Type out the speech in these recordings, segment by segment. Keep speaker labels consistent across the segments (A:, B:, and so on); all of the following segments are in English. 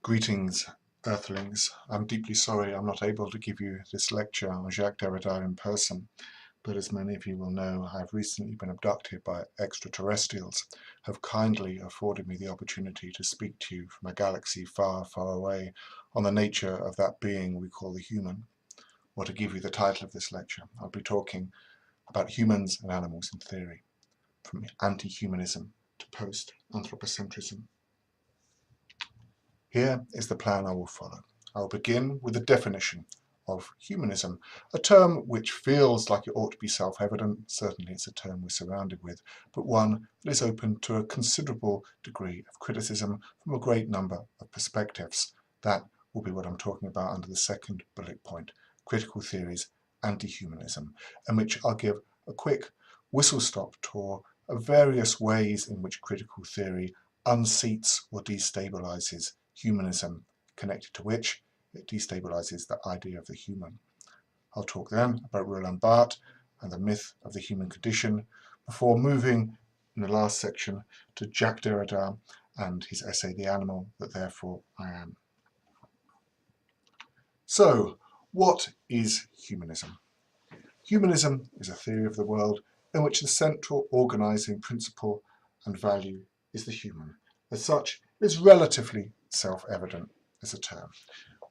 A: Greetings, Earthlings. I'm deeply sorry I'm not able to give you this lecture on Jacques Derrida in person, but as many of you will know, I've recently been abducted by extraterrestrials who have kindly afforded me the opportunity to speak to you from a galaxy far, far away on the nature of that being we call the human. Or to give you the title of this lecture, I'll be talking about humans and animals in theory, from anti-humanism to post-anthropocentrism. Here is the plan I will follow. I will begin with a definition of humanism, a term which feels like it ought to be self-evident. Certainly it's a term we're surrounded with, but one that is open to a considerable degree of criticism from a great number of perspectives. That will be what I'm talking about under the second bullet point, critical theories, anti-humanism, in which I'll give a quick whistle-stop tour of various ways in which critical theory unseats or destabilizes humanism, connected to which it destabilizes the idea of the human. I'll talk then about Roland Barthes and the myth of the human condition, before moving in the last section to Jacques Derrida and his essay The Animal That Therefore I Am. So, what is humanism? Humanism is a theory of the world in which the central organizing principle and value is the human. As such, it is relatively self-evident as a term.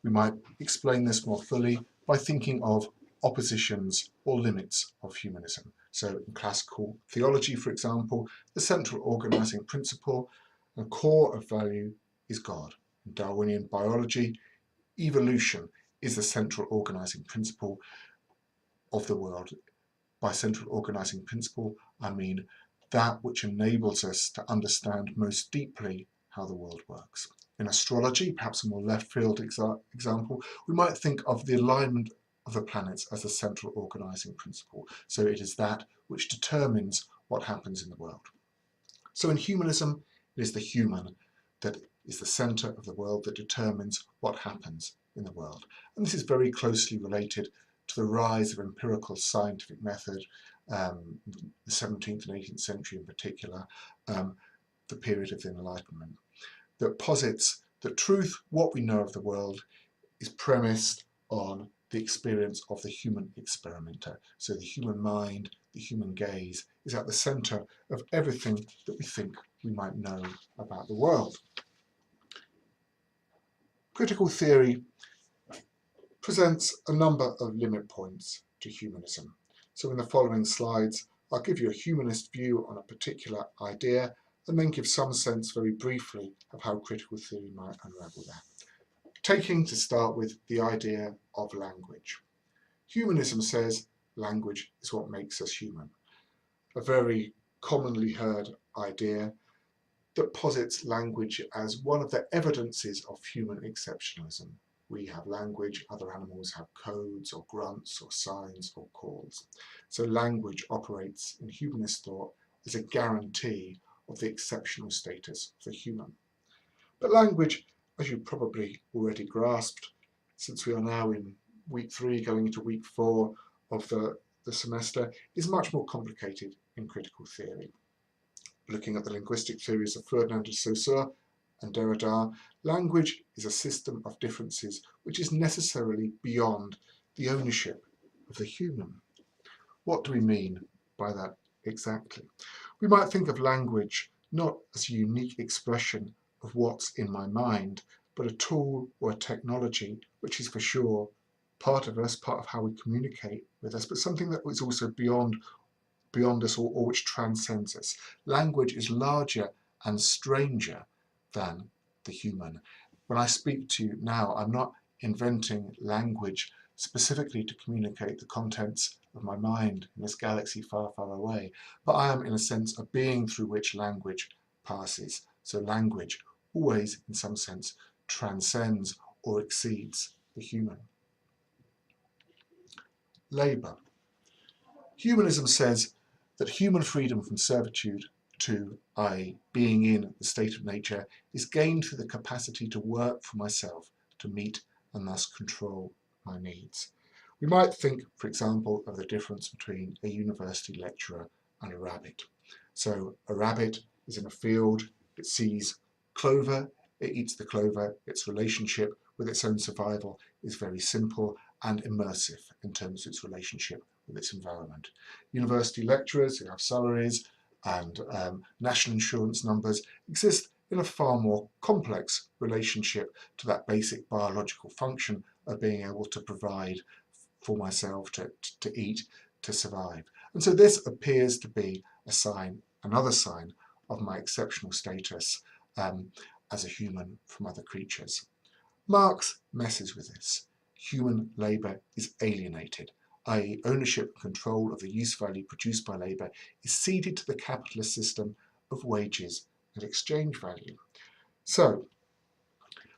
A: We might explain this more fully by thinking of oppositions or limits of humanism. So in classical theology, for example, the central organizing principle and core of value is God. In Darwinian biology, evolution is the central organizing principle of the world. By central organizing principle, I mean that which enables us to understand most deeply how the world works. In astrology, perhaps a more left field example, we might think of the alignment of the planets as a central organizing principle. So it is that which determines what happens in the world. So in humanism, it is the human that is the center of the world that determines what happens in the world. And this is very closely related to the rise of empirical scientific method, the 17th and 18th century in particular, the period of the Enlightenment, that posits that truth, what we know of the world, is premised on the experience of the human experimenter. So the human mind, the human gaze, is at the center of everything that we think we might know about the world. Critical theory presents a number of limit points to humanism. So in the following slides, I'll give you a humanist view on a particular idea and then give some sense very briefly of how critical theory might unravel that. Taking to start with the idea of language. Humanism says language is what makes us human. A very commonly heard idea that posits language as one of the evidences of human exceptionalism. We have language, other animals have codes or grunts or signs or calls. So language operates in humanist thought as a guarantee of the exceptional status of the human. But language, as you probably already grasped, since we are now in week 3 going into week 4 of the semester, is much more complicated in critical theory. Looking at the linguistic theories of Ferdinand de Saussure and Derrida, language is a system of differences which is necessarily beyond the ownership of the human. What do we mean by that exactly? We might think of language not as a unique expression of what's in my mind, but a tool or a technology which is for sure part of us, part of how we communicate with us, but something that is also beyond us or which transcends us. Language is larger and stranger than the human. When I speak to you now, I'm not inventing language specifically to communicate the contents of my mind in this galaxy far, far away, but I am in a sense a being through which language passes. So language always, in some sense, transcends or exceeds the human. Labour. Humanism says that human freedom from servitude to, i.e., being in the state of nature, is gained through the capacity to work for myself, to meet and thus control my needs. We might think, for example, of the difference between a university lecturer and a rabbit. So a rabbit is in a field, it sees clover, It eats the clover. Its relationship with its own survival is very simple and immersive in terms of its relationship with its environment. University lecturers who have salaries and national insurance numbers exist in a far more complex relationship to that basic biological function of being able to provide for myself, to eat, to survive. And so this appears to be a sign, another sign of my exceptional status as a human from other creatures. Marx messes with this. Human labour is alienated, i.e. ownership and control of the use value produced by labour is ceded to the capitalist system of wages and exchange value. So,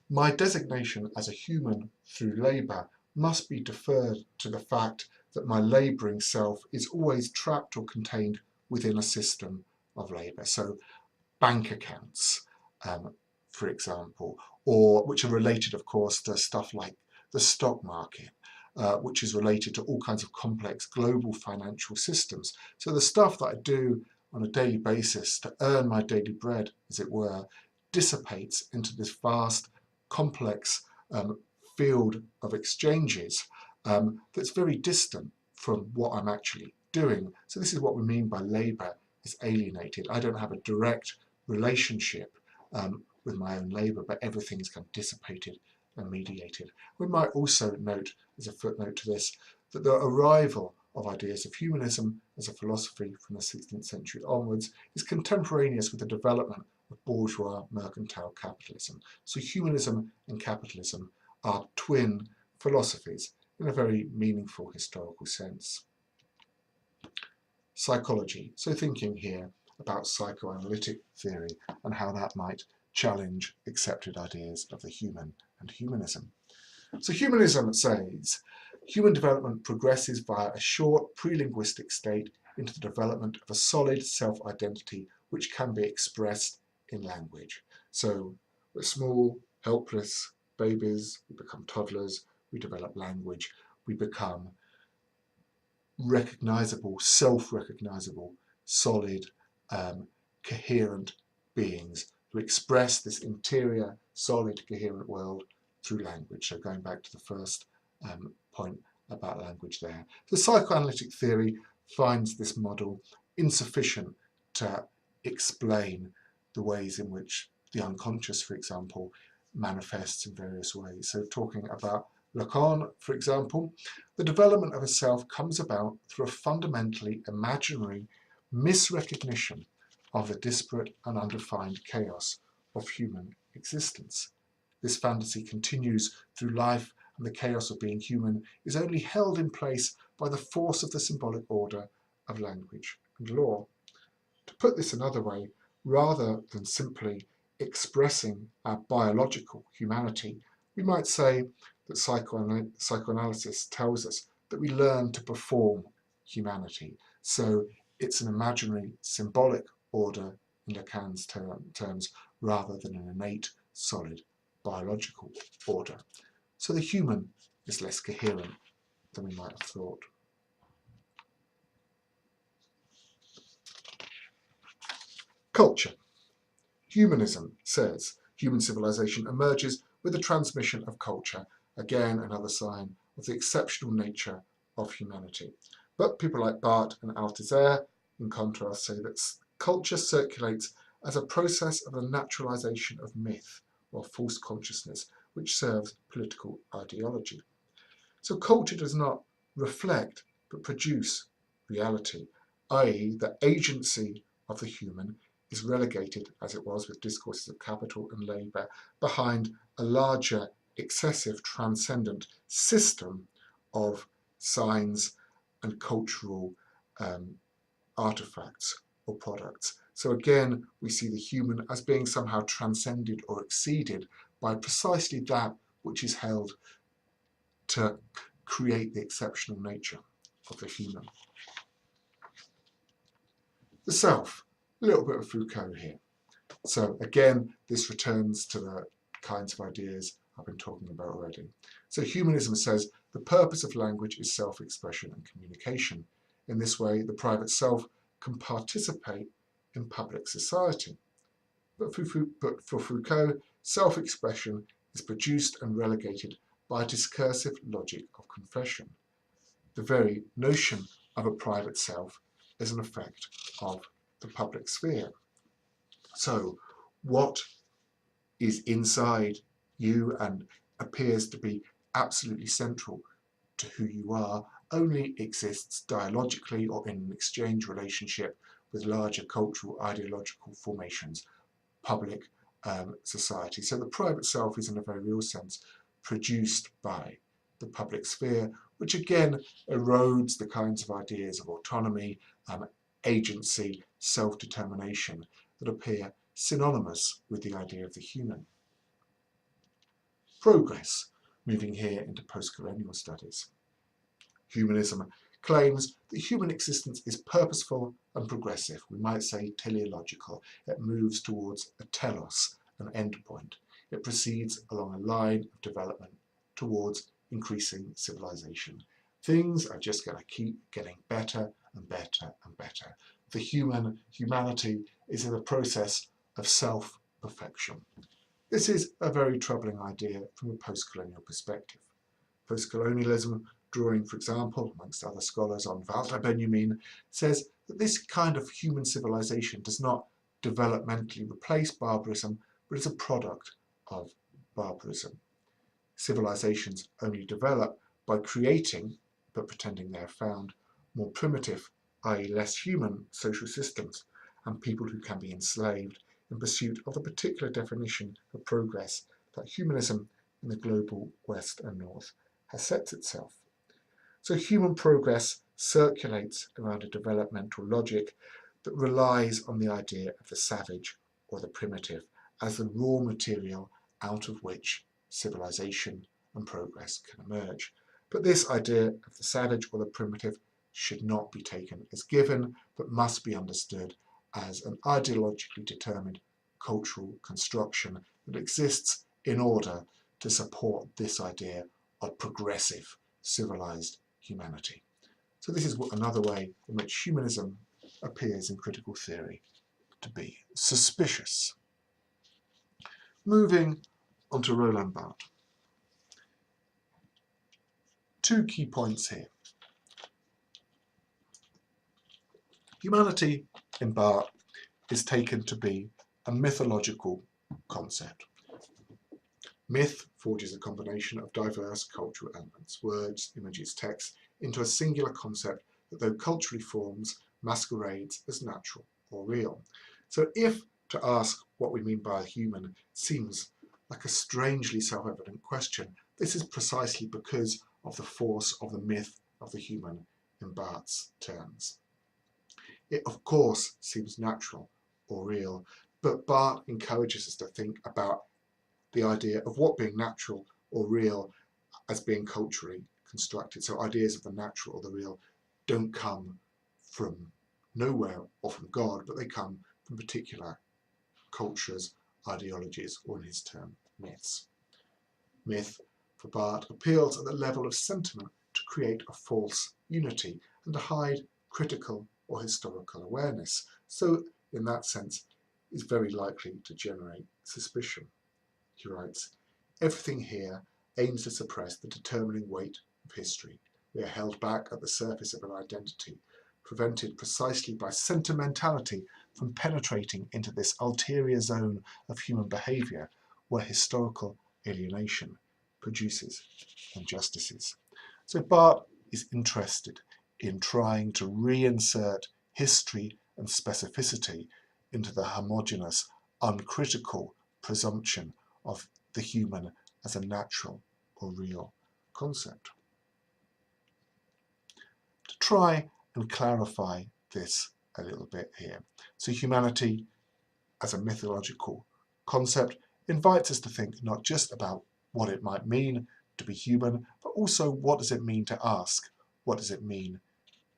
A: my designation as a human through labour must be deferred to the fact that my labouring self is always trapped or contained within a system of labour. So bank accounts, for example, or which are related, of course, to stuff like the stock market, which is related to all kinds of complex global financial systems. So the stuff that I do on a daily basis to earn my daily bread, as it were, dissipates into this vast, complex field of exchanges that's very distant from what I'm actually doing. So this is what we mean by labour is alienated. I don't have a direct relationship with my own labour, but everything's kind of dissipated and mediated. We might also note, as a footnote to this, that the arrival of ideas of humanism as a philosophy from the 16th century onwards is contemporaneous with the development of bourgeois mercantile capitalism. So humanism and capitalism are twin philosophies in a very meaningful historical sense. Psychology, so thinking here about psychoanalytic theory and how that might challenge accepted ideas of the human and humanism. So humanism says human development progresses via a short pre-linguistic state into the development of a solid self-identity which can be expressed in language. So we're small, helpless babies, we become toddlers, we develop language, we become recognizable, self-recognizable, solid, coherent beings who express this interior, solid, coherent world through language. So going back to the first point about language there. The psychoanalytic theory finds this model insufficient to explain the ways in which the unconscious, for example, manifests in various ways. So talking about Lacan, for example, the development of a self comes about through a fundamentally imaginary misrecognition of the disparate and undefined chaos of human existence. This fantasy continues through life, and the chaos of being human is only held in place by the force of the symbolic order of language and law. To put this another way, rather than simply expressing our biological humanity, we might say that psychoanalysis tells us that we learn to perform humanity. So it's an imaginary symbolic order in Lacan's terms rather than an innate, solid, biological order. So the human is less coherent than we might have thought. Culture. Humanism says human civilization emerges with the transmission of culture, again another sign of the exceptional nature of humanity. But people like Barth and Althusser, in contrast, say that culture circulates as a process of the naturalization of myth or false consciousness, which serves political ideology. So culture does not reflect but produce reality, i.e. the agency of the human is relegated, as it was with discourses of capital and labour, behind a larger, excessive, transcendent system of signs and cultural artefacts or products. So again, we see the human as being somehow transcended or exceeded by precisely that which is held to create the exceptional nature of the human. The self, a little bit of Foucault here. So again, this returns to the kinds of ideas I've been talking about already. So humanism says the purpose of language is self-expression and communication. In this way, the private self can participate in public society. But for Foucault, self-expression is produced and relegated by a discursive logic of confession. The very notion of a private self is an effect of the public sphere. So what is inside you and appears to be absolutely central to who you are only exists dialogically or in an exchange relationship with larger cultural ideological formations, public society. So the private self is in a very real sense produced by the public sphere, which again erodes the kinds of ideas of autonomy, agency, self-determination that appear synonymous with the idea of the human. Progress, moving here into post-colonial studies. Humanism claims that human existence is purposeful and progressive, we might say teleological. It moves towards a telos, an endpoint. It proceeds along a line of development towards increasing civilization. Things are just going to keep getting better and better and better. The humanity is in the process of self-perfection. This is a very troubling idea from a post-colonial perspective. Post-colonialism, drawing, for example, amongst other scholars on Walter Benjamin, says that this kind of human civilization does not developmentally replace barbarism, but is a product of barbarism. Civilizations only develop by creating, but pretending they are found, more primitive, i.e. less human social systems, and people who can be enslaved in pursuit of the particular definition of progress that humanism in the global West and North has set itself. So human progress circulates around a developmental logic that relies on the idea of the savage or the primitive as the raw material out of which civilization and progress can emerge. But this idea of the savage or the primitive should not be taken as given, but must be understood as an ideologically determined cultural construction that exists in order to support this idea of progressive, civilized humanity. So this is another way in which humanism appears in critical theory to be suspicious. Moving on to Roland Barthes. Two key points here. Humanity in Barthes is taken to be a mythological concept. Myth forges a combination of diverse cultural elements, words, images, text, into a singular concept that, though culturally forms, masquerades as natural or real. So if to ask what we mean by a human seems like a strangely self-evident question, this is precisely because of the force of the myth of the human in Barthes' terms. It of course seems natural or real, but Barthes encourages us to think about the idea of what being natural or real as being culturally constructed. So ideas of the natural or the real don't come from nowhere or from God, but they come from particular cultures, ideologies, or in his term, myths. Myth, for Barthes, appeals at the level of sentiment to create a false unity and to hide critical or historical awareness. So, in that sense, is very likely to generate suspicion. He writes, "Everything here aims to suppress the determining weight of history. We are held back at the surface of an identity, prevented precisely by sentimentality from penetrating into this ulterior zone of human behaviour where historical alienation produces injustices." So Barthes is interested in trying to reinsert history and specificity into the homogeneous, uncritical presumption of the human as a natural or real concept. To try and clarify this a little bit here. So humanity as a mythological concept invites us to think not just about what it might mean to be human, but also what does it mean to ask, what does it mean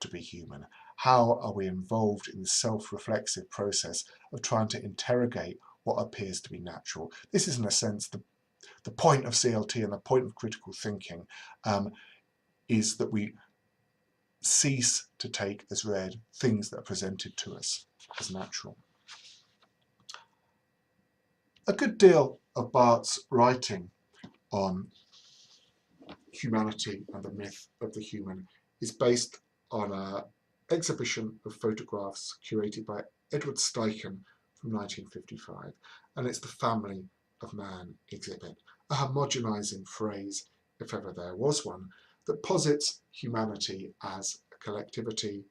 A: to be human? How are we involved in the self-reflexive process of trying to interrogate what appears to be natural? This is in a sense the point of CLT and the point of critical thinking is that we cease to take as read things that are presented to us as natural. A good deal of Barthes's writing on humanity and the myth of the human is based on an exhibition of photographs curated by Edward Steichen from 1955, and it's the Family of Man exhibit, a homogenizing phrase, if ever there was one, that posits humanity as a collectivity,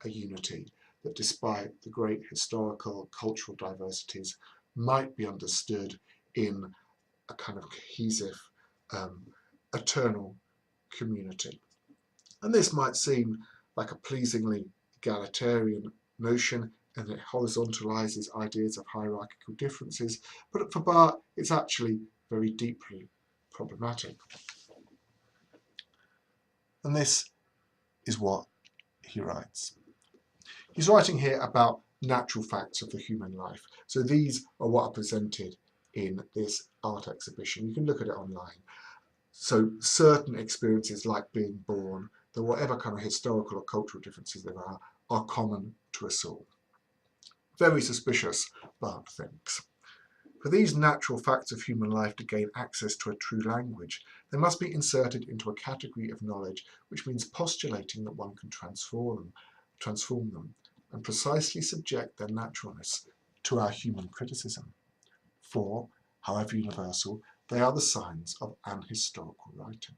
A: a unity, that despite the great historical, cultural diversities, might be understood in a kind of cohesive, eternal community. And this might seem like a pleasingly egalitarian notion, and it horizontalizes ideas of hierarchical differences, but for Barth it's actually very deeply problematic. And this is what he writes. He's writing here about natural facts of the human life. So these are what are presented in this art exhibition. You can look at it online. So certain experiences like being born, that whatever kind of historical or cultural differences there are common to us all. Very suspicious, Barth thinks. For these natural facts of human life to gain access to a true language, they must be inserted into a category of knowledge, which means postulating that one can transform them, and precisely subject their naturalness to our human criticism. For, however universal, they are the signs of anhistorical writing.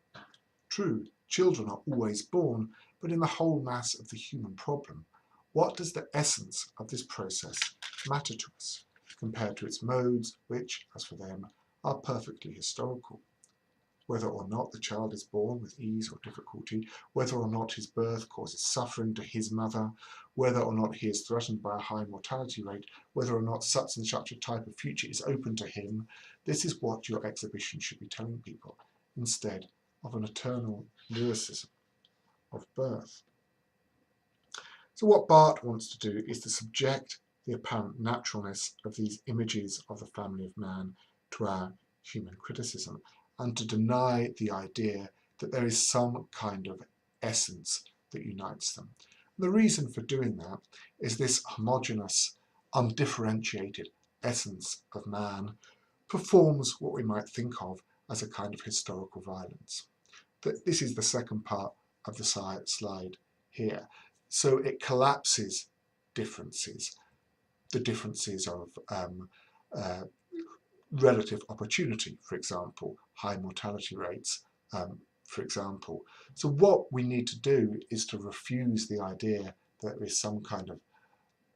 A: True, children are always born, but in the whole mass of the human problem, what does the essence of this process matter to us, compared to its modes, which, as for them, are perfectly historical? Whether or not the child is born with ease or difficulty, whether or not his birth causes suffering to his mother, whether or not he is threatened by a high mortality rate, whether or not such and such a type of future is open to him, this is what your exhibition should be telling people, instead of an eternal lyricism of birth. So what Barth wants to do is to subject the apparent naturalness of these images of the family of man to our human criticism, and to deny the idea that there is some kind of essence that unites them. And the reason for doing that is this homogeneous, undifferentiated essence of man performs what we might think of as a kind of historical violence. This is the second part of the slide here. So it collapses differences, the differences of relative opportunity, for example, high mortality rates, for example. So what we need to do is to refuse the idea that there is some kind of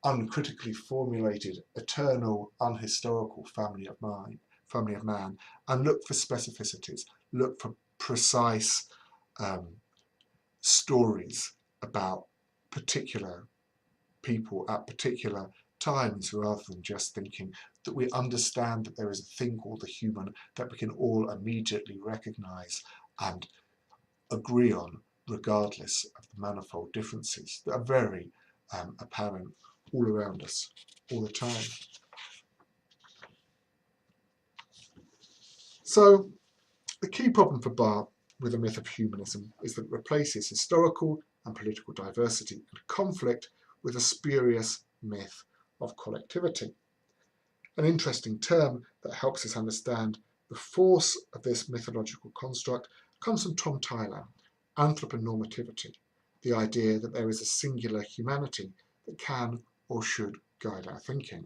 A: uncritically formulated, eternal, unhistorical family of man, and look for specificities, look for precise stories about particular people at particular times, rather than just thinking that we understand that there is a thing called the human that we can all immediately recognize and agree on, regardless of the manifold differences that are very apparent all around us all the time. So the key problem for Barth with the myth of humanism is that it replaces historical and political diversity and conflict with a spurious myth of collectivity. An interesting term that helps us understand the force of this mythological construct comes from Tom Tyler, Anthropy Normativity, the idea that there is a singular humanity that can or should guide our thinking.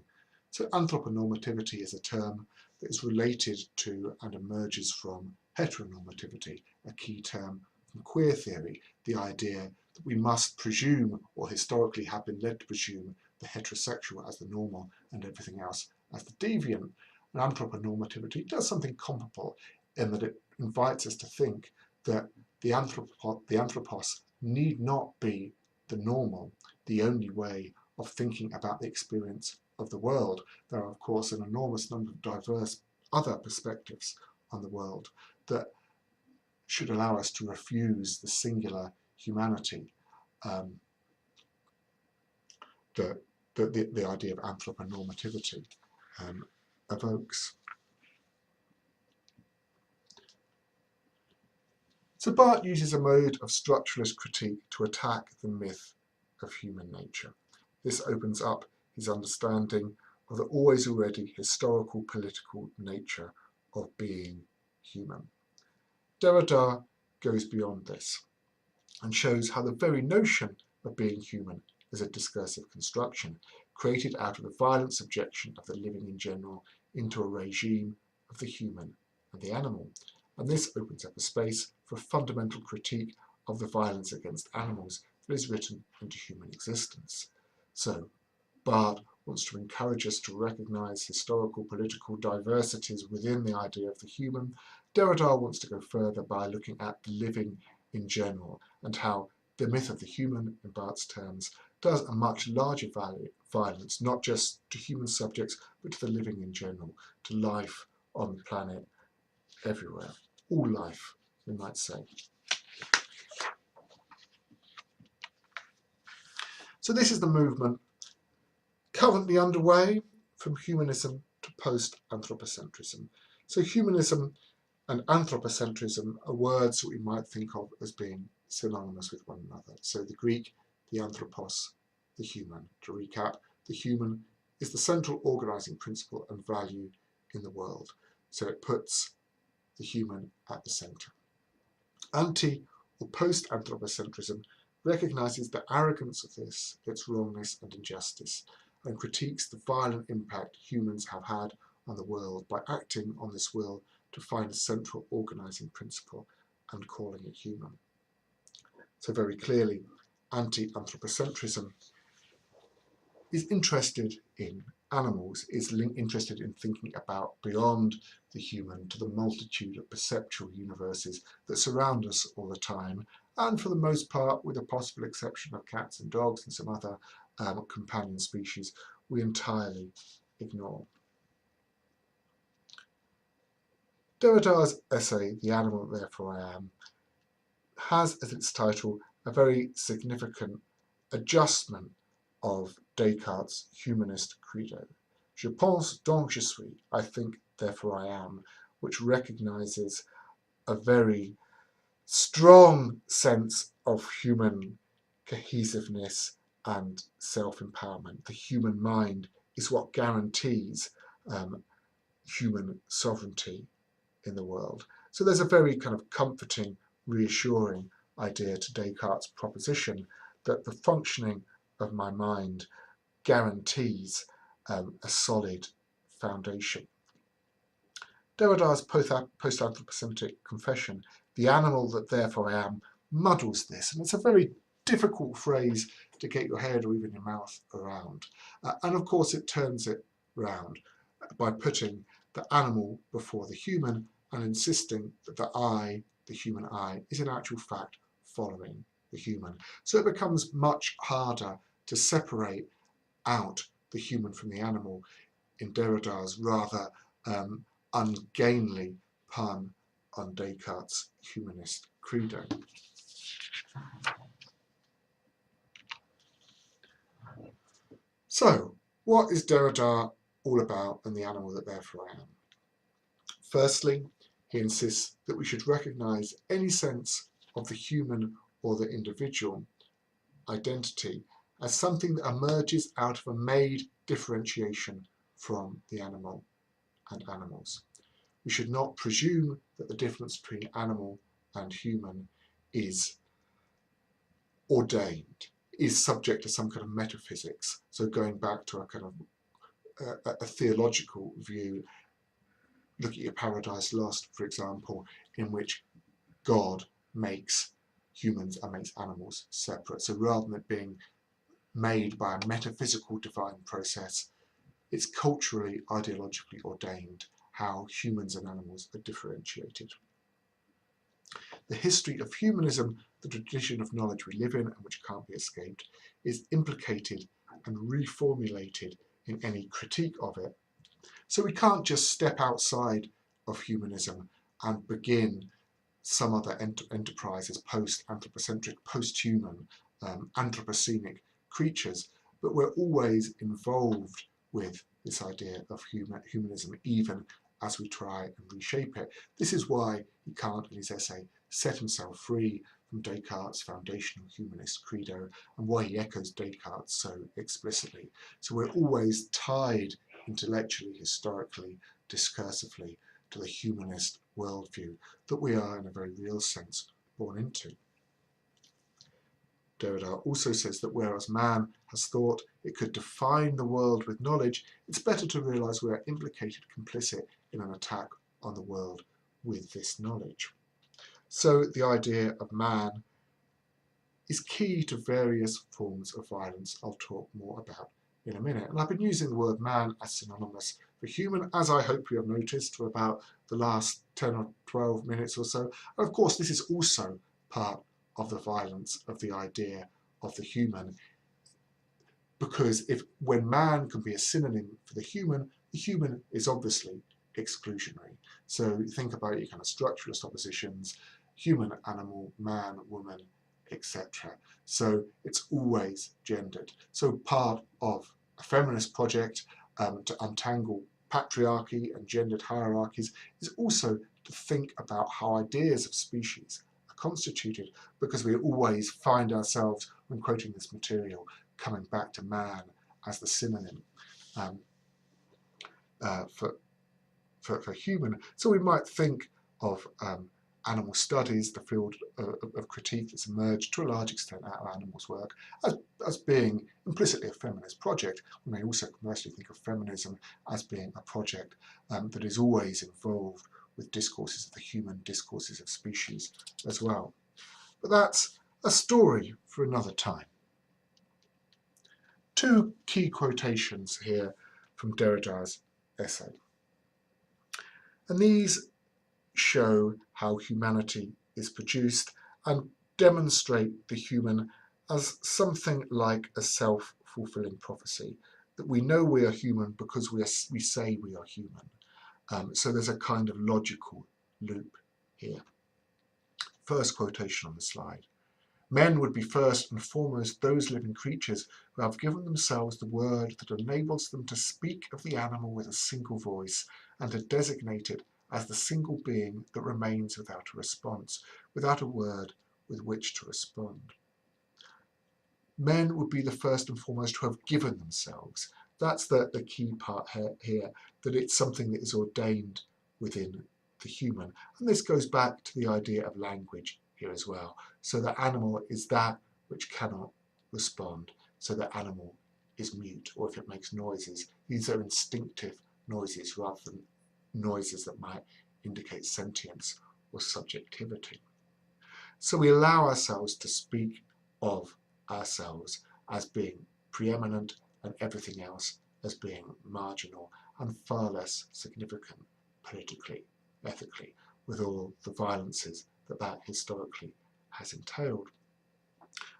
A: So Anthropy Normativity is a term that is related to and emerges from heteronormativity, a key term from queer theory, the idea that we must presume, or historically have been led to presume, the heterosexual as the normal and everything else as the deviant. And anthroponormativity does something comparable in that it invites us to think that the anthropos need not be the normal, the only way of thinking about the experience of the world. There are, of course, an enormous number of diverse other perspectives on the world that should allow us to refuse the singular humanity that the idea of anthroponormativity evokes. So Barth uses a mode of structuralist critique to attack the myth of human nature. This opens up his understanding of the always already historical political nature of being human. Derrida goes beyond this and shows how the very notion of being human is a discursive construction created out of the violent subjection of the living in general into a regime of the human and the animal. And this opens up a space for a fundamental critique of the violence against animals that is written into human existence. So, Barth wants to encourage us to recognise historical political diversities within the idea of the human. Derrida wants to go further by looking at the living in general and how the myth of the human, in Barth's terms, does a much larger violence, not just to human subjects, but to the living in general, to life on the planet everywhere. All life, we might say. So this is the movement currently underway from humanism to post-anthropocentrism. So humanism and anthropocentrism are words that we might think of as being synonymous with one another. So the Greek, the anthropos, the human. To recap, the human is the central organising principle and value in the world. So it puts the human at the centre. Anti- or post-anthropocentrism recognises the arrogance of this, its wrongness and injustice, and critiques the violent impact humans have had on the world by acting on this will to find a central organising principle and calling it human. So very clearly, anti-anthropocentrism is interested in animals, is interested in thinking about beyond the human to the multitude of perceptual universes that surround us all the time, and for the most part, with a possible exception of cats and dogs and some other companion species, we entirely ignore. Derrida's essay, The Animal, Therefore I Am, has as its title a very significant adjustment of Descartes' humanist credo. Je pense donc je suis, I think, therefore I am, which recognises a very strong sense of human cohesiveness and self-empowerment. The human mind is what guarantees human sovereignty in the world. So there's a very kind of comforting, reassuring idea to Descartes' proposition that the functioning of my mind guarantees a solid foundation. Derrida's post-anthropocentric confession, the animal that therefore I am, muddles this, and it's a very difficult phrase to get your head or even your mouth around. And of course it turns it round by putting the animal before the human and insisting that the I, the human I, is in actual fact following the human. So it becomes much harder to separate out the human from the animal in Derrida's rather ungainly pun on Descartes' humanist credo. So, what is Derrida all about and the animal that therefore I am? Firstly, he insists that we should recognise any sense of the human or the individual identity as something that emerges out of a made differentiation from the animal and animals. We should not presume that the difference between animal and human is ordained, is subject to some kind of metaphysics. So going back to a kind of a theological view, look at your Paradise Lost, for example, in which God makes humans and makes animals separate. So rather than it being made by a metaphysical divine process, it's culturally, ideologically ordained how humans and animals are differentiated. The history of humanism, the tradition of knowledge we live in and which can't be escaped, is implicated and reformulated in any critique of it. So we can't just step outside of humanism and begin some other enterprise as post-anthropocentric, post-human, anthropocenic creatures, but we're always involved with this idea of humanism, even as we try and reshape it. This is why he can't, in his essay, set himself free from Descartes' foundational humanist credo, and why he echoes Descartes so explicitly. So we're always tied intellectually, historically, discursively to the humanist worldview that we are in a very real sense born into. Derrida also says that whereas man has thought it could define the world with knowledge, it's better to realise we are implicated, complicit in an attack on the world with this knowledge. So the idea of man is key to various forms of violence I'll talk more about in a minute. And I've been using the word man as synonymous for human, as I hope you have noticed, for about the last 10 or 12 minutes or so. And of course, this is also part of the violence of the idea of the human, because when man can be a synonym for the human is obviously exclusionary. So you think about your kind of structuralist oppositions, human, animal, man, woman, etc. So it's always gendered. So part of a feminist project to untangle patriarchy and gendered hierarchies is also to think about how ideas of species are constituted, because we always find ourselves, when quoting this material, coming back to man as the synonym for human. So we might think of animal studies, the field of critique that's emerged to a large extent out of animals' work, as being implicitly a feminist project. We may also commercially think of feminism as being a project that is always involved with discourses of the human, discourses of species as well. But that's a story for another time. Two key quotations here from Derrida's essay. And these show how humanity is produced and demonstrate the human as something like a self-fulfilling prophecy, that we know we are human because we say we are human. So there's a kind of logical loop here. First quotation on the slide. Men would be first and foremost those living creatures who have given themselves the word that enables them to speak of the animal with a single voice and to designate it as the single being that remains without a response, without a word with which to respond. Men would be the first and foremost who have given themselves. That's the key part here, that it's something that is ordained within the human. And this goes back to the idea of language here as well. So the animal is that which cannot respond. So the animal is mute, or if it makes noises, these are instinctive noises rather than noises that might indicate sentience or subjectivity. So we allow ourselves to speak of ourselves as being preeminent and everything else as being marginal and far less significant politically, ethically, with all the violences that historically has entailed.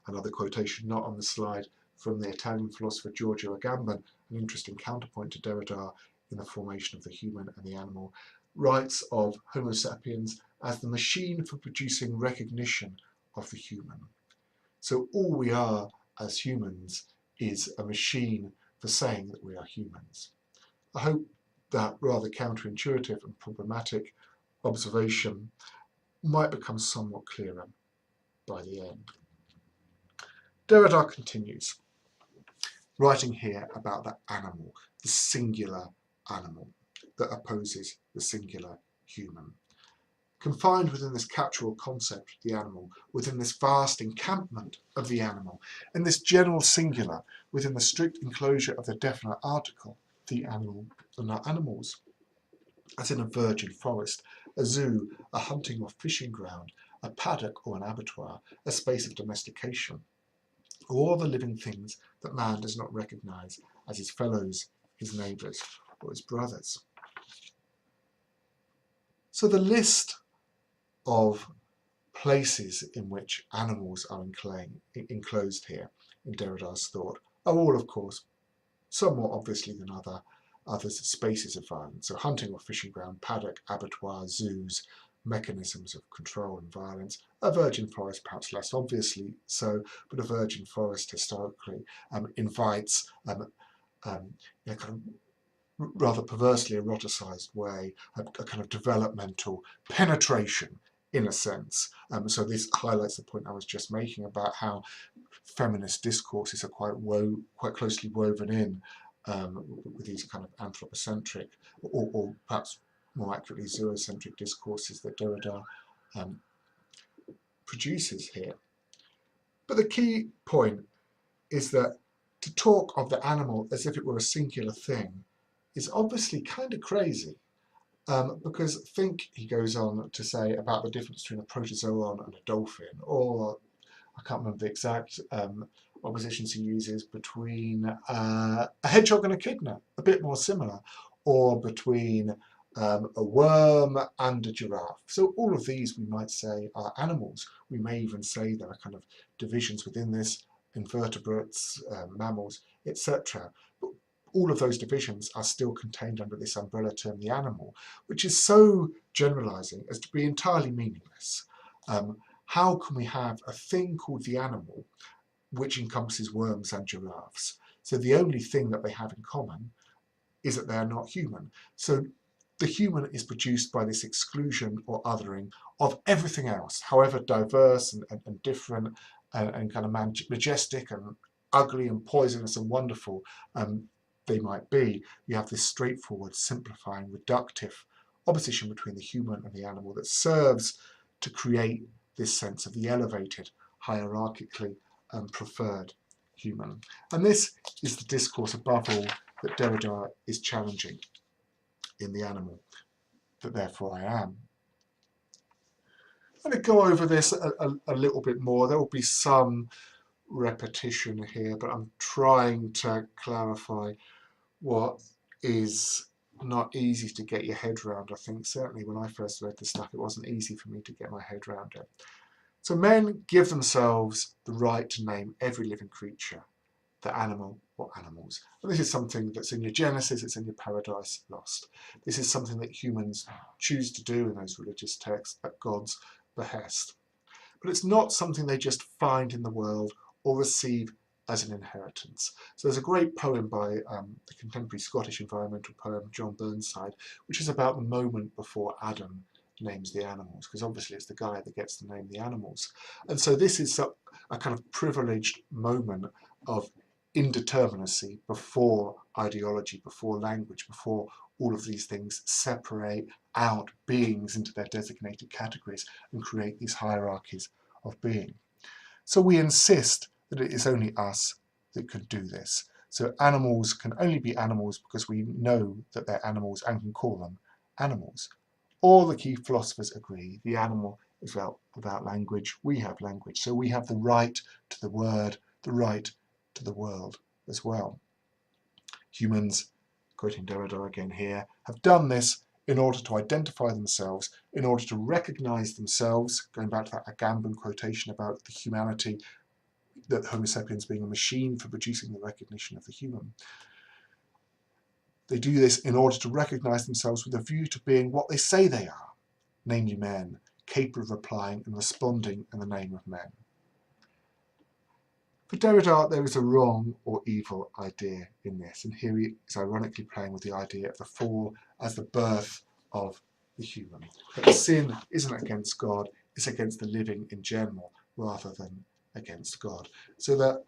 A: Another quotation not on the slide from the Italian philosopher Giorgio Agamben, an interesting counterpoint to Derrida in the formation of the human and the animal, writes of Homo sapiens as the machine for producing recognition of the human. So all we are as humans is a machine for saying that we are humans. I hope that rather counterintuitive and problematic observation might become somewhat clearer by the end. Derrida continues, writing here about the animal, the singular animal that opposes the singular human. Confined within this catch-all concept of the animal, within this vast encampment of the animal, in this general singular, within the strict enclosure of the definite article, the animal and our animals, as in a virgin forest, a zoo, a hunting or fishing ground, a paddock or an abattoir, a space of domestication, all the living things that man does not recognise as his fellows, his neighbours, or his brothers. So the list of places in which animals are enclosed here in Derrida's thought are all, of course, some more obviously than others, spaces of violence. So hunting or fishing ground, paddock, abattoir, zoos, mechanisms of control and violence. A virgin forest, perhaps less obviously so, but a virgin forest historically invites in a kind of rather perversely eroticized way, a kind of developmental penetration in a sense. So this highlights the point I was just making about how feminist discourses are quite closely woven in with these kind of anthropocentric or perhaps more accurately zoocentric discourses that Derrida produces here. But the key point is that to talk of the animal as if it were a singular thing is obviously kind of crazy. Because think, he goes on to say, about the difference between a protozoan and a dolphin, or I can't remember the exact oppositions he uses, between a hedgehog and a echidna, a bit more similar, or between a worm and a giraffe. So all of these, we might say, are animals. We may even say there are kind of divisions within this, invertebrates, mammals, etc. But all of those divisions are still contained under this umbrella term, the animal, which is so generalizing as to be entirely meaningless. How can we have a thing called the animal which encompasses worms and giraffes? So the only thing that they have in common is that they are not human. So the human is produced by this exclusion or othering of everything else, however diverse and different and kind of majestic and ugly and poisonous and wonderful they might be. You have this straightforward, simplifying, reductive opposition between the human and the animal that serves to create this sense of the elevated, hierarchically preferred human. And this is the discourse, above all, that Derrida is challenging in the animal, that therefore I am. I'm going to go over this a little bit more. There will be some repetition here, but I'm trying to clarify what is not easy to get your head around. I think certainly when I first read this stuff, it wasn't easy for me to get my head around it. So men give themselves the right to name every living creature, the animal or animals. And this is something that's in your Genesis, it's in your Paradise Lost. This is something that humans choose to do in those religious texts at God's behest. But it's not something they just find in the world or receive as an inheritance. So there's a great poem by the contemporary Scottish environmental poem John Burnside, which is about the moment before Adam names the animals, because obviously it's the guy that gets to name the animals. And so this is a kind of privileged moment of indeterminacy before ideology, before language, before all of these things separate out beings into their designated categories and create these hierarchies of being. So we insist that it is only us that can do this. So animals can only be animals because we know that they're animals and can call them animals. All the key philosophers agree the animal is without language. We have language. So we have the right to the word, the right to the world as well. Humans, quoting Derrida again here, have done this in order to identify themselves, in order to recognize themselves, going back to that Agamben quotation about the humanity, that Homo sapiens being a machine for producing the recognition of the human. They do this in order to recognize themselves with a view to being what they say they are, namely men, capable of replying and responding in the name of men. For Derrida, there is a wrong or evil idea in this, and here he is ironically playing with the idea of the fall as the birth of the human. That sin isn't against God, it's against the living in general, rather than against God. So that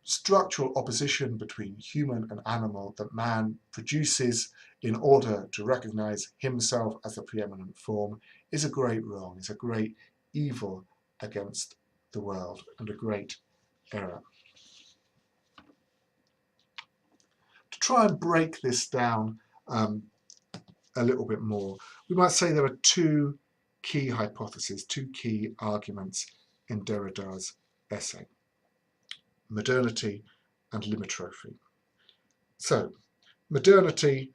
A: structural opposition between human and animal that man produces in order to recognize himself as the preeminent form is a great wrong, is a great evil against the world and a great error. To try and break this down a little bit more, we might say there are two key hypotheses, two key arguments in Derrida's essay: modernity and limitrophy. So, modernity,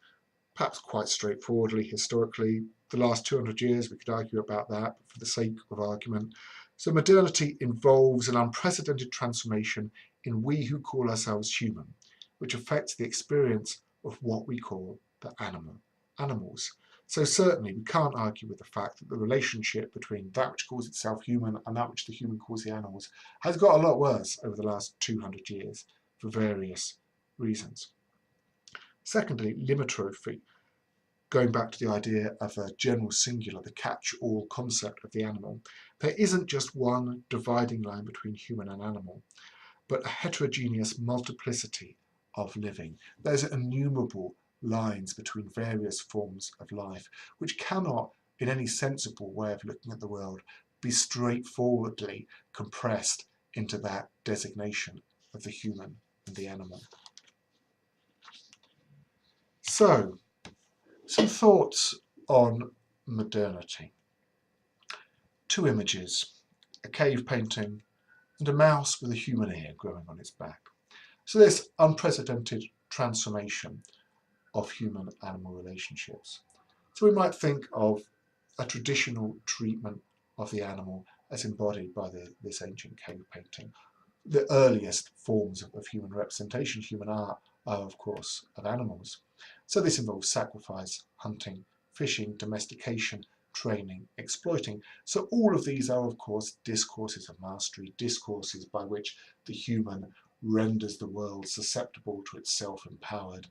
A: perhaps quite straightforwardly, historically, the last 200 years, we could argue about that, but for the sake of argument. So modernity involves an unprecedented transformation in we who call ourselves human, which affects the experience of what we call the animals. So certainly we can't argue with the fact that the relationship between that which calls itself human and that which the human calls the animals has got a lot worse over the last 200 years for various reasons. Secondly, limitrophy, going back to the idea of a general singular, the catch-all concept of the animal. There isn't just one dividing line between human and animal, but a heterogeneous multiplicity of living. There's innumerable lines between various forms of life, which cannot, in any sensible way of looking at the world, be straightforwardly compressed into that designation of the human and the animal. So, some thoughts on modernity. Two images, a cave painting and a mouse with a human ear growing on its back. So this unprecedented transformation of human-animal relationships. So we might think of a traditional treatment of the animal as embodied by this ancient cave painting. The earliest forms of human representation, human art, are of course of animals. So this involves sacrifice, hunting, fishing, domestication, training, exploiting. So all of these are of course discourses of mastery, discourses by which the human renders the world susceptible to its self-empowered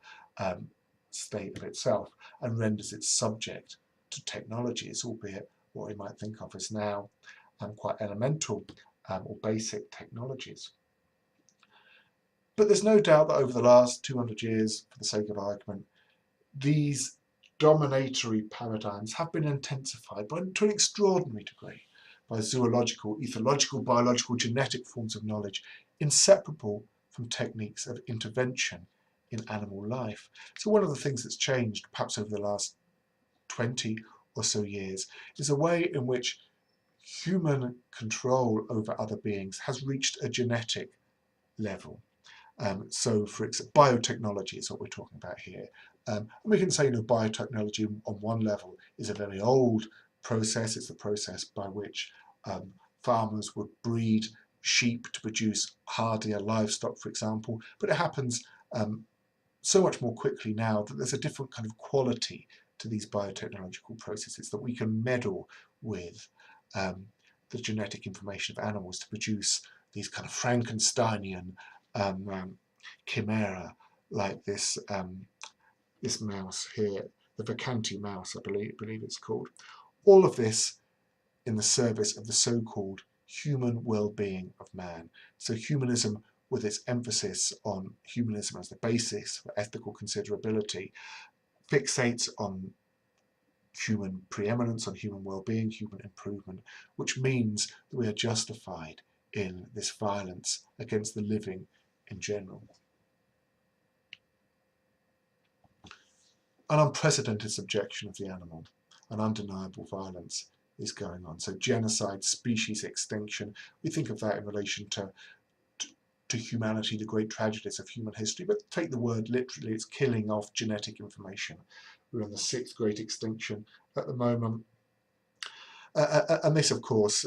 A: state of itself and renders it subject to technologies, albeit what we might think of as now quite elemental or basic technologies. But there's no doubt that over the last 200 years, for the sake of argument, these dominatory paradigms have been intensified to an extraordinary degree by zoological, ethological, biological, genetic forms of knowledge, inseparable from techniques of intervention in animal life. So one of the things that's changed, perhaps over the last 20 or so years, is a way in which human control over other beings has reached a genetic level. So for example, biotechnology is what we're talking about here. And we can say, biotechnology on one level is a very old process. It's the process by which farmers would breed sheep to produce hardier livestock, for example. But it happens so much more quickly now that there's a different kind of quality to these biotechnological processes, that we can meddle with the genetic information of animals to produce these kind of Frankensteinian chimera, like this this mouse here, the vacanti mouse, I believe it's called. All of this in the service of the so-called human well-being of man. So humanism, with its emphasis on humanism as the basis for ethical considerability, fixates on human preeminence, on human well-being, human improvement, which means that we are justified in this violence against the living in general. An unprecedented subjection of the animal, an undeniable violence is going on. So genocide, species extinction, we think of that in relation to humanity, the great tragedies of human history, but take the word literally, it's killing off genetic information. We're in the 6th great extinction at the moment. And this, of course,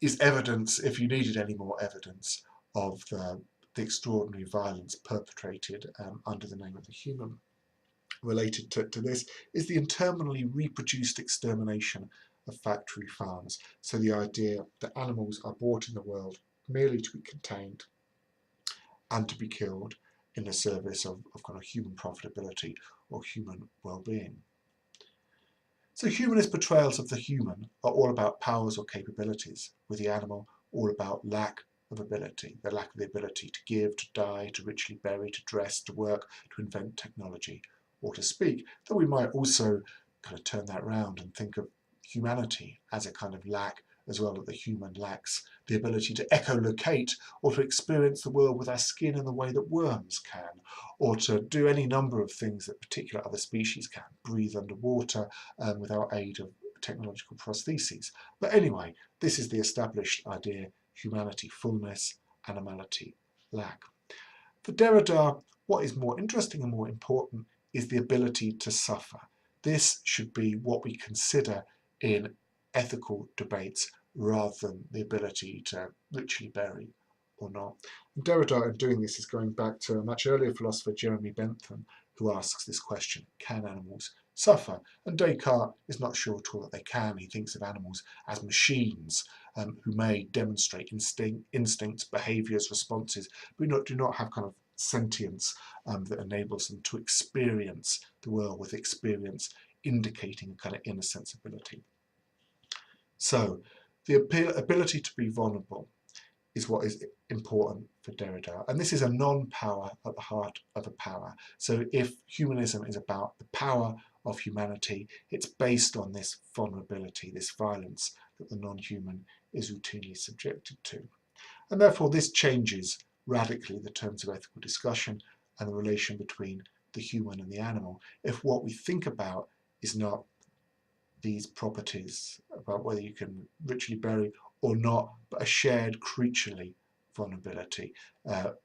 A: is evidence, if you needed any more evidence, of the extraordinary violence perpetrated under the name of the human. Related to this is the internally reproduced extermination of factory farms. So the idea that animals are brought in the world merely to be contained and to be killed in the service of kind of human profitability or human well-being. So humanist portrayals of the human are all about powers or capabilities, with the animal all about lack of ability, the lack of the ability to give, to die, to richly bury, to dress, to work, to invent technology, or to speak. Though we might also kind of turn that around and think of humanity as a kind of lack as well, that the human lacks the ability to echolocate or to experience the world with our skin in the way that worms can, or to do any number of things that particular other species can, breathe underwater without aid of technological prostheses. But anyway, this is the established idea: humanity, fullness; animality, lack. For Derrida, what is more interesting and more important is the ability to suffer. This should be what we consider in ethical debates rather than the ability to richly bury or not. And Derrida, in doing this, is going back to a much earlier philosopher, Jeremy Bentham, who asks this question: can animals suffer? And Descartes is not sure at all that they can. He thinks of animals as machines who may demonstrate instincts, behaviours, responses, but do not have kind of sentience that enables them to experience the world, with experience indicating a kind of inner sensibility. So the ability to be vulnerable is what is important for Derrida. And this is a non-power at the heart of a power. So if humanism is about the power of humanity, it's based on this vulnerability, this violence that the non-human is routinely subjected to. And therefore this changes radically the terms of ethical discussion and the relation between the human and the animal. If what we think about is not these properties, about whether you can ritually bury or not, but a shared creaturely vulnerability.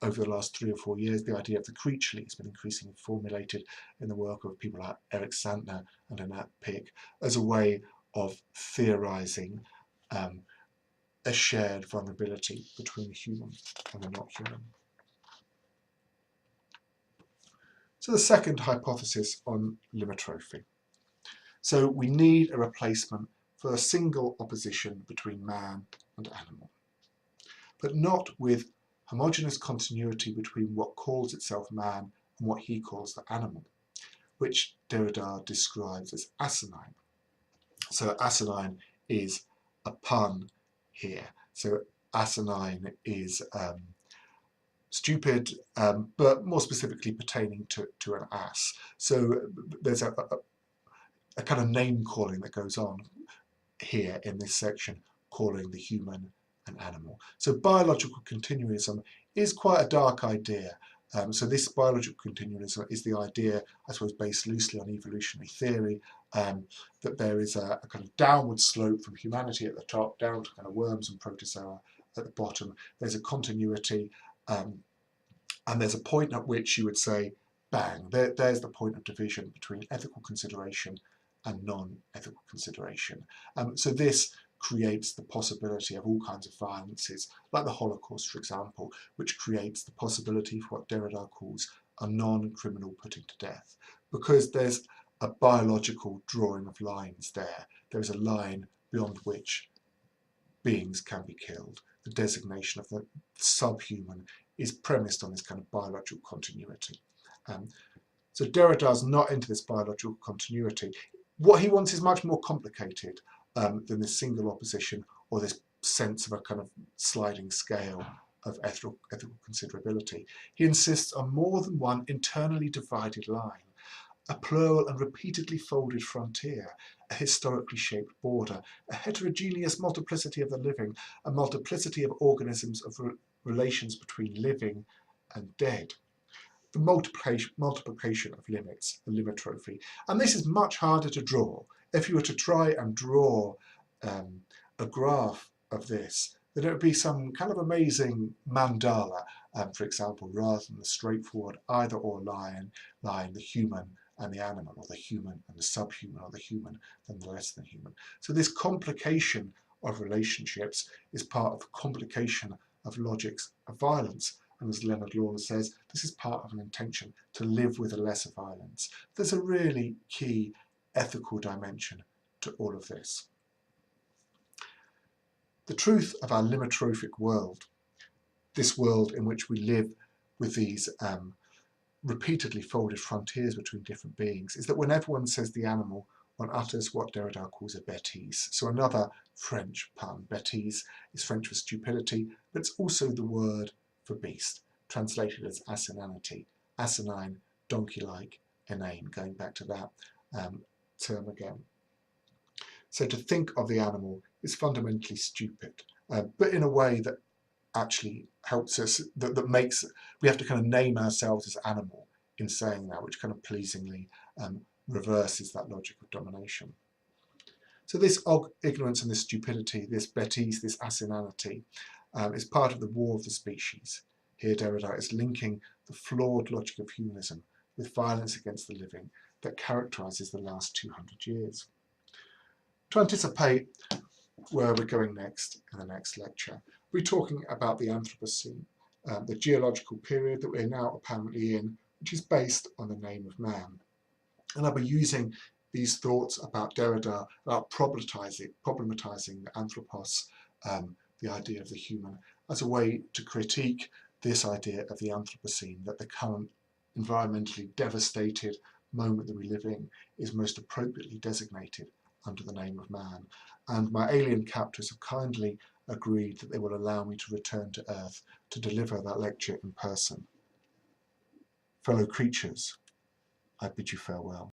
A: Over the last 3 or 4 years, the idea of the creaturely has been increasingly formulated in the work of people like Eric Santner and Anat Pick as a way of theorizing a shared vulnerability between the human and the not human. So the second hypothesis on limitrophy. So we need a replacement for a single opposition between man and animal, but not with homogeneous continuity between what calls itself man and what he calls the animal, which Derrida describes as asinine. So asinine is a pun here. So asinine is stupid, but more specifically pertaining to an ass. So there's a kind of name calling that goes on here in this section, calling the human an animal. So biological continuism is quite a dark idea. So this biological continuism is the idea, I suppose, based loosely on evolutionary theory, that there is a kind of downward slope from humanity at the top down to kind of worms and protozoa at the bottom. There's a continuity, and there's a point at which you would say, bang, there's the point of division between ethical consideration and non-ethical consideration. So this creates the possibility of all kinds of violences, like the Holocaust, for example, which creates the possibility for what Derrida calls a non-criminal putting to death, because there's a biological drawing of lines there. There is a line beyond which beings can be killed. The designation of the subhuman is premised on this kind of biological continuity. So Derrida's not into this biological continuity. What he wants is much more complicated than this single opposition or this sense of a kind of sliding scale of ethical considerability. He insists on more than one internally divided line, a plural and repeatedly folded frontier, a historically shaped border, a heterogeneous multiplicity of the living, a multiplicity of organisms of relations between living and dead. The multiplication of limits, the limitrophy. And this is much harder to draw. If you were to try and draw a graph of this, then it would be some kind of amazing mandala, for example, rather than the straightforward either or line, the human and the animal, or the human and the subhuman, or the human and the less than human. So this complication of relationships is part of the complication of logics of violence. And as Leonard Lawler says, this is part of an intention to live with a lesser violence. There's a really key ethical dimension to all of this. The truth of our limitrophic world, this world in which we live with these repeatedly folded frontiers between different beings, is that whenever one says the animal, one utters what Derrida calls a bêtise. So another French pun. Bêtise is French for stupidity, but it's also the word for beast, translated as asininity, asinine, donkey-like, inane, going back to that term again. So to think of the animal is fundamentally stupid, but in a way that actually helps us, that makes, we have to kind of name ourselves as animal in saying that, which kind of pleasingly reverses that logic of domination. So this ignorance and this stupidity, this bêtise, this asininity, is part of the war of the species. Here Derrida is linking the flawed logic of humanism with violence against the living that characterises the last 200 years. To anticipate where we're going next in the next lecture, we're talking about the Anthropocene, the geological period that we're now apparently in, which is based on the name of man. And I'll be using these thoughts about Derrida, about problematizing the anthropos, the idea of the human, as a way to critique this idea of the Anthropocene, that the current environmentally devastated moment that we live in is most appropriately designated under the name of man. And my alien captors have kindly agreed that they will allow me to return to Earth to deliver that lecture in person. Fellow creatures, I bid you farewell.